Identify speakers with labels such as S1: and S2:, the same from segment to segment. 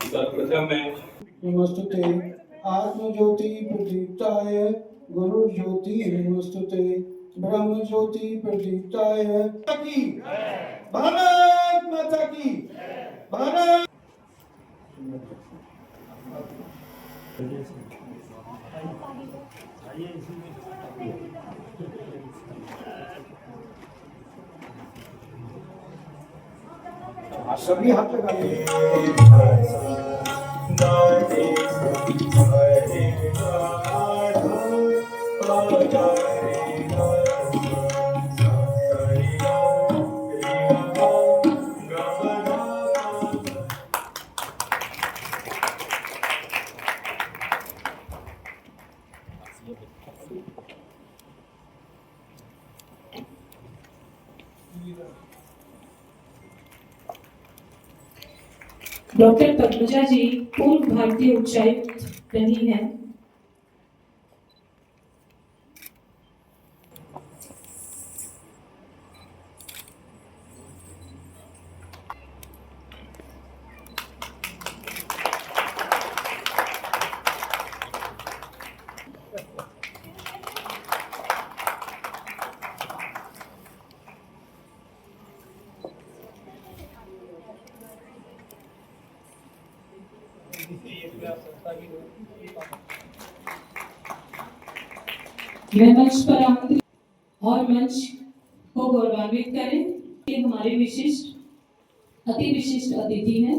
S1: सर्वप्रथम मैं
S2: नमस्तुते आत्मज्योति प्रदीप्ताय गुरु ज्योति नमस्तुते ब्रह्म ज्योति प्रदीप्ताय की भारत माता की भारत। सभी हाथ लगाइए।
S3: डॉक्टर पद्मजा जी पूर्व भारतीय उच्चायुक्त रही हैं। मैं मंच पर आमंत्रित और मंच को गौरवान्वित करें कि हमारे अति विशिष्ट अतिथि हैं।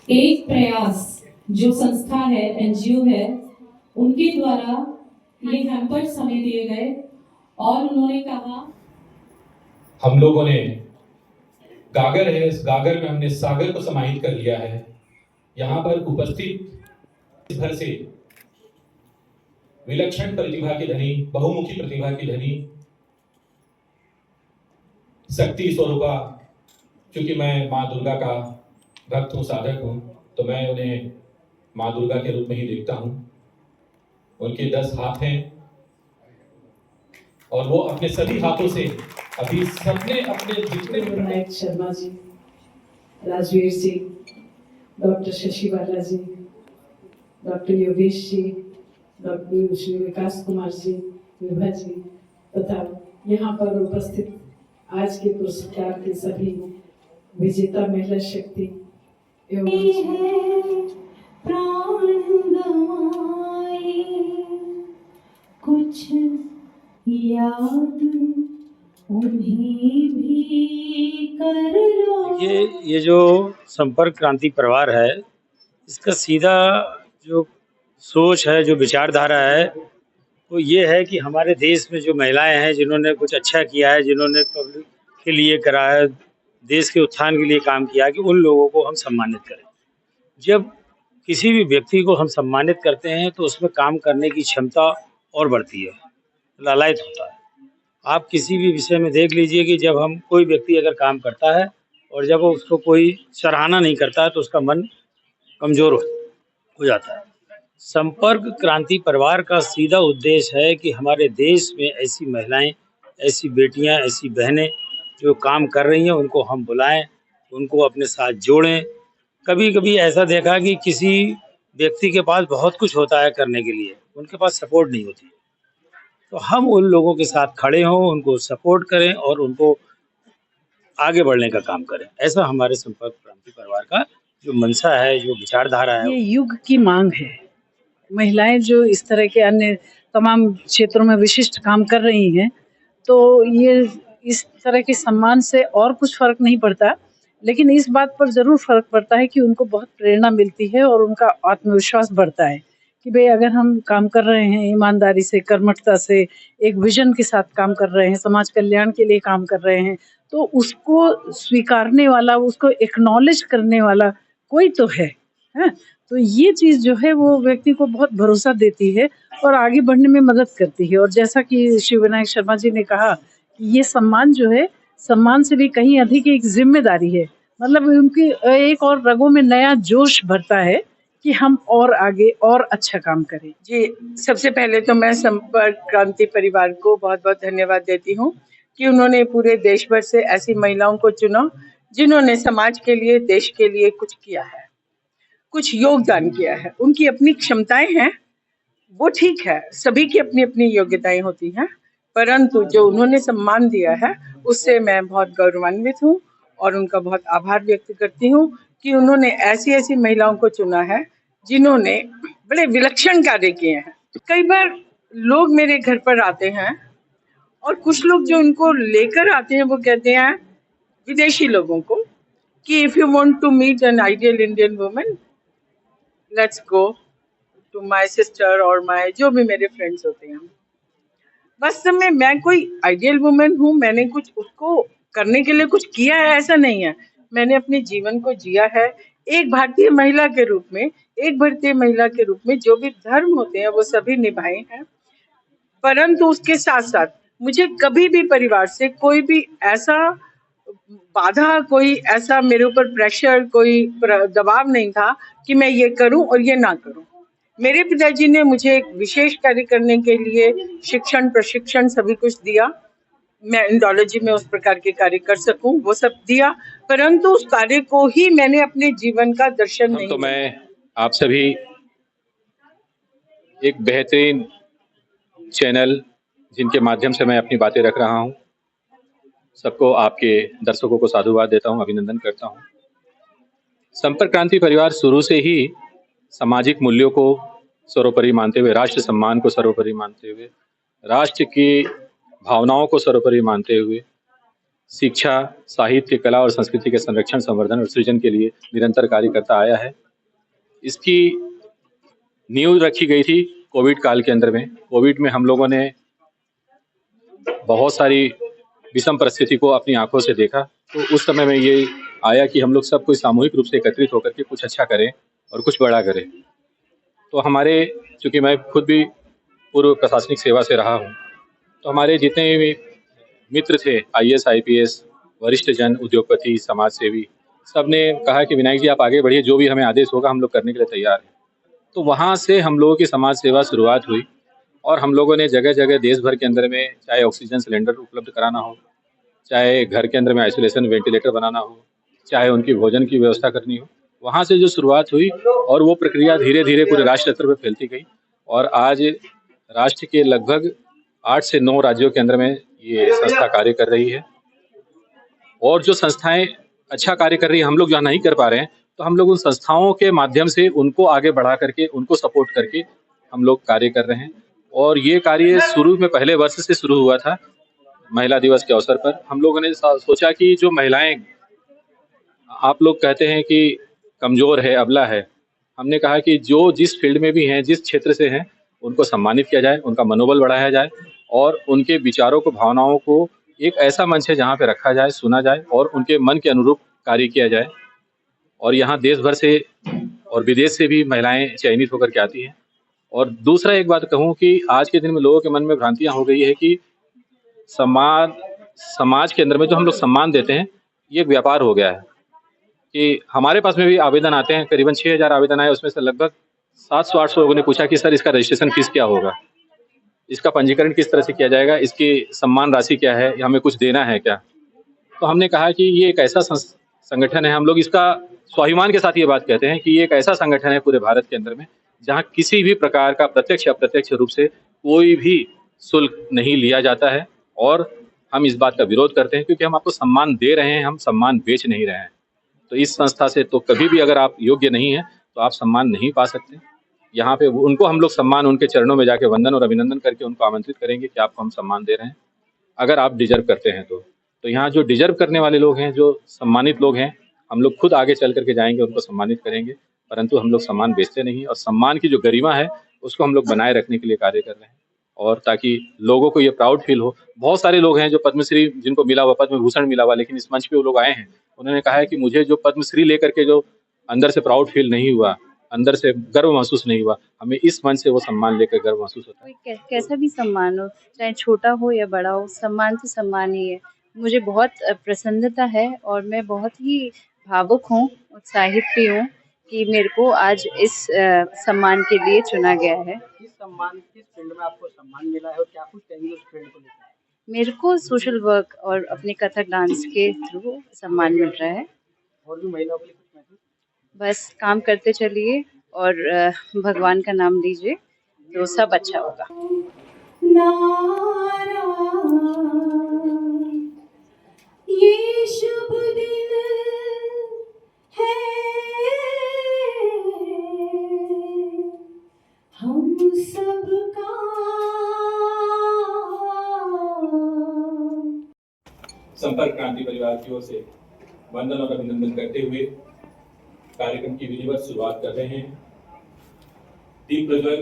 S3: एक प्रयास जो संस्था है, एनजीओ है, उनके द्वारा ये हैम्पर्स हमें दिए गए और उन्होंने कहा
S1: हम लोगों ने गागर है, इस गागर में हमने सागर को समाहित कर लिया है। यहाँ पर उपस्थित भर से विलक्षण प्रतिभा की धनी, बहुमुखी प्रतिभा की धनी शक्ति स्वरूपा, क्योंकि मैं माँ दुर्गा का भक्त हूँ, साधक हूँ, तो मैं उन्हें माँ दुर्गा के रूप में ही देखता हूँ। उनके 10 हाथ हैं और वो अपने सभी हाथों से अभी सबने अपने जितने
S3: विनायक शर्मा जी, राजवीर जी, डॉक्टर शशि बाला जी, डॉक्टर योगेश जी, डॉक्टर श्री विकास कुमार जी, विभा जी तथा यहाँ पर उपस्थित आज के पुरस्कार के सभी विजेता महिला शक्ति प्राण गवाए कुछ याद उन्हें भी कर लो।
S4: ये जो संपर्क क्रांति परिवार है, इसका सीधा जो सोच है, जो विचारधारा है, वो ये है कि हमारे देश में जो महिलाएं हैं जिन्होंने कुछ अच्छा किया है, जिन्होंने पब्लिक के लिए करा है, देश के उत्थान के लिए काम किया, कि उन लोगों को हम सम्मानित करें। जब किसी भी व्यक्ति को हम सम्मानित करते हैं तो उसमें काम करने की क्षमता और बढ़ती है, लालायित होता है। आप किसी भी विषय में देख लीजिए कि जब हम कोई व्यक्ति अगर काम करता है और जब वो उसको कोई सराहना नहीं करता है तो उसका मन कमज़ोर हो जाता है। संपर्क क्रांति परिवार का सीधा उद्देश्य है कि हमारे देश में ऐसी महिलाएं, ऐसी बेटियां, ऐसी बहनें जो काम कर रही हैं, उनको हम बुलाएं, उनको अपने साथ जोड़ें। कभी कभी ऐसा देखा कि किसी व्यक्ति के पास बहुत कुछ होता है करने के लिए, उनके पास सपोर्ट नहीं होती, तो हम उन लोगों के साथ खड़े हों, उनको सपोर्ट करें और उनको आगे बढ़ने का काम करें। ऐसा हमारे संपर्क क्रांति परिवार का जो मंशा है, जो विचारधारा है।
S5: ये युग की मांग है। महिलाएं जो इस तरह के अन्य तमाम क्षेत्रों में विशिष्ट काम कर रही हैं, तो ये इस तरह के सम्मान से और कुछ फर्क नहीं पड़ता, लेकिन इस बात पर ज़रूर फर्क पड़ता है कि उनको बहुत प्रेरणा मिलती है और उनका आत्मविश्वास बढ़ता है कि भाई अगर हम काम कर रहे हैं ईमानदारी से, कर्मठता से, एक विजन के साथ काम कर रहे हैं, समाज कल्याण के लिए काम कर रहे हैं, तो उसको स्वीकारने वाला, उसको एक्नॉलेज करने वाला कोई तो है। तो ये चीज़ जो है वो व्यक्ति को बहुत भरोसा देती है और आगे बढ़ने में मदद करती है। और जैसा कि श्री विनायक शर्मा जी ने कहा कि ये सम्मान जो है, सम्मान से भी कहीं अधिक एक जिम्मेदारी है। मतलब उनकी एक और रगों में नया जोश भरता है कि हम और आगे और अच्छा काम करें।
S6: जी, सबसे पहले तो मैं संपर्क क्रांति परिवार को बहुत बहुत धन्यवाद देती हूँ कि उन्होंने पूरे देश भर से ऐसी महिलाओं को चुना जिन्होंने समाज के लिए, देश के लिए कुछ किया है, कुछ योगदान किया है। उनकी अपनी क्षमताएं हैं, वो ठीक है, सभी की अपनी अपनी योग्यताएं होती हैं, परंतु जो उन्होंने सम्मान दिया है उससे मैं बहुत गौरवान्वित हूँ और उनका बहुत आभार व्यक्त करती हूँ कि उन्होंने ऐसी ऐसी महिलाओं को चुना है जिन्होंने बड़े विलक्षण कार्य किए हैं। कई बार लोग मेरे घर पर आते हैं और कुछ लोग जो उनको लेकर आते हैं वो कहते हैं विदेशी लोगों को कि if you want to meet an ideal Indian woman let's go to my sister और माय जो भी मेरे फ्रेंड्स होते हैं। वास्तव में मैं कोई आइडियल वुमन हूँ, मैंने कुछ उसको करने के लिए कुछ किया है ऐसा नहीं है। मैंने अपने जीवन को जिया है एक भारतीय महिला के रूप में, एक भारतीय महिला के रूप में जो भी धर्म होते हैं वो सभी निभाए हैं, परंतु उसके साथ साथ मुझे कभी भी परिवार से कोई भी ऐसा बाधा, कोई ऐसा मेरे ऊपर प्रेशर, कोई दबाव नहीं था कि मैं ये करूं और ये ना करूं। मेरे पिताजी ने मुझे एक विशेष कार्य करने के लिए शिक्षण, प्रशिक्षण सभी कुछ दिया। मैं इंडोलॉजी में उस प्रकार के कार्य कर सकूं वो सब दिया, परंतु उस कार्य को ही मैंने अपने जीवन का दर्शन नहीं
S1: तो मैं आप सभी एक बेहतरीन चैनल जिनके माध्यम से मैं अपनी बातें रख रहा हूं, सबको, आपके दर्शकों को साधुवाद देता हूं, अभिनंदन करता हूं। संपर्क क्रांति परिवार शुरू से ही सामाजिक मूल्यों को सर्वोपरि मानते हुए, राष्ट्र सम्मान को सर्वोपरि मानते हुए, राष्ट्र की भावनाओं को सर्वोपरि मानते हुए शिक्षा, साहित्य, कला और संस्कृति के संरक्षण, संवर्धन और सृजन के लिए निरंतर कार्य करता आया है। इसकी नींव रखी गई थी कोविड काल के अंदर में। कोविड में हम लोगों ने बहुत सारी विषम परिस्थिति को अपनी आंखों से देखा, तो उस समय में ये आया कि हम लोग सब कोई सामूहिक रूप से एकत्रित होकर के कुछ अच्छा करें और कुछ बड़ा करें। तो हमारे, चूँकि मैं खुद भी पूर्व प्रशासनिक सेवा से रहा हूँ, तो हमारे जितने भी मित्र थे, IAS, IPS, वरिष्ठ जन, उद्योगपति, समाज सेवी, सब ने कहा कि विनायक जी आप आगे बढ़िए, जो भी हमें आदेश होगा हम लोग करने के लिए तैयार हैं। तो वहाँ से हम लोगों की समाज सेवा शुरुआत हुई और हम लोगों ने जगह जगह देश भर के अंदर में, चाहे ऑक्सीजन सिलेंडर उपलब्ध कराना हो, चाहे घर के अंदर में आइसोलेशन वेंटिलेटर बनाना हो, चाहे उनकी भोजन की व्यवस्था करनी हो, वहाँ से जो शुरुआत हुई और वो प्रक्रिया धीरे धीरे पूरे राष्ट्र स्तर पर फैलती गई और आज राष्ट्र के लगभग 8 से 9 राज्यों के अंदर में ये संस्था कार्य कर रही है। और जो संस्थाएं अच्छा कार्य कर रही है, हम लोग जो नहीं कर पा रहे हैं, तो हम लोग उन संस्थाओं के माध्यम से उनको आगे बढ़ा करके, उनको सपोर्ट करके हम लोग कार्य कर रहे हैं। और ये कार्य शुरू में पहले वर्ष से शुरू हुआ था। महिला दिवस के अवसर पर हम लोगों ने सोचा कि जो महिलाएं, आप लोग कहते हैं कि कमजोर है, अबला है, हमने कहा कि जो जिस फील्ड में भी हैं, जिस क्षेत्र से हैं, उनको सम्मानित किया जाए, उनका मनोबल बढ़ाया जाए और उनके विचारों को, भावनाओं को एक ऐसा मंच है जहाँ पे रखा जाए, सुना जाए और उनके मन के अनुरूप कार्य किया जाए। और यहाँ देश भर से और विदेश से भी महिलाएं चयनित होकर के आती हैं। और दूसरा एक बात कहूँ कि आज के दिन में लोगों के मन में भ्रांतियाँ हो गई है कि समाज के अंदर में जो हम लोग सम्मान देते हैं, ये एक व्यापार हो गया है। कि हमारे पास में भी आवेदन आते हैं, करीबन 6000 आवेदन आए, उसमें से लगभग 700-800 लोगों ने पूछा कि सर इसका रजिस्ट्रेशन फीस क्या होगा, इसका पंजीकरण किस तरह से किया जाएगा, इसकी सम्मान राशि क्या है, हमें कुछ देना है क्या। तो हमने कहा कि ये एक ऐसा संगठन है, हम लोग इसका स्वाभिमान के साथ ये बात कहते हैं कि ये एक ऐसा संगठन है पूरे भारत के अंदर में जहाँ किसी भी प्रकार का प्रत्यक्ष या अप्रत्यक्ष रूप से कोई भी शुल्क नहीं लिया जाता है। और हम इस बात का विरोध करते हैं क्योंकि हम आपको सम्मान दे रहे हैं, हम सम्मान बेच नहीं रहे हैं। तो इस संस्था से तो कभी भी अगर आप योग्य नहीं हैं तो आप सम्मान नहीं पा सकते। यहाँ पे उनको हम लोग सम्मान, उनके चरणों में जाके वंदन और अभिनंदन करके उनको आमंत्रित करेंगे कि आपको हम सम्मान दे रहे हैं अगर आप डिजर्व करते हैं तो यहाँ जो डिजर्व करने वाले लोग हैं, जो सम्मानित लोग हैं, हम लोग खुद आगे चल करके जाएंगे, उनको सम्मानित करेंगे। परंतु हम लोग सम्मान बेचते नहीं और सम्मान की जो गरिमा है उसको हम लोग बनाए रखने के लिए कार्य कर रहे हैं। और ताकि लोगों को ये प्राउड फील हो। बहुत सारे लोग हैं जो पद्मश्री जिनको मिला हुआ, पद्म भूषण मिला हुआ, लेकिन इस मंच पे वो लोग आए हैं, उन्होंने कहा है कि मुझे जो पद्मश्री लेकर के जो अंदर से प्राउड फील नहीं हुआ, अंदर से गर्व महसूस नहीं हुआ, हमें इस मंच से वो सम्मान लेकर गर्व महसूस होता है।
S7: कोई कैसा भी सम्मान हो, चाहे छोटा हो या बड़ा हो, सम्मान तो सम्मान ही है। मुझे बहुत प्रसन्नता है और मैं बहुत ही भावुक हूँ, उत्साहित भी हूँ कि मेरे को आज इस सम्मान के लिए चुना गया है।
S8: किस फील्ड में आपको सम्मान मिला है और क्या कुछ कहेंगे उस फील्ड को लेकर?
S7: मेरे को सोशल वर्क और अपने कथक डांस के थ्रू सम्मान मिल रहा है।
S8: और भी महिलाओं के लिए कुछ मैसेज?
S7: बस काम करते चलिए और भगवान का नाम लीजिए तो सब अच्छा होगा।
S2: ये शुभ दिन है, हम सबका।
S1: संपर्क क्रांति परिवार की ओर से वंदन और अभिनंदन करते हुए कार्यक्रम की विधिवत शुरुआत कर रहे हैं। दीप प्रज्वलन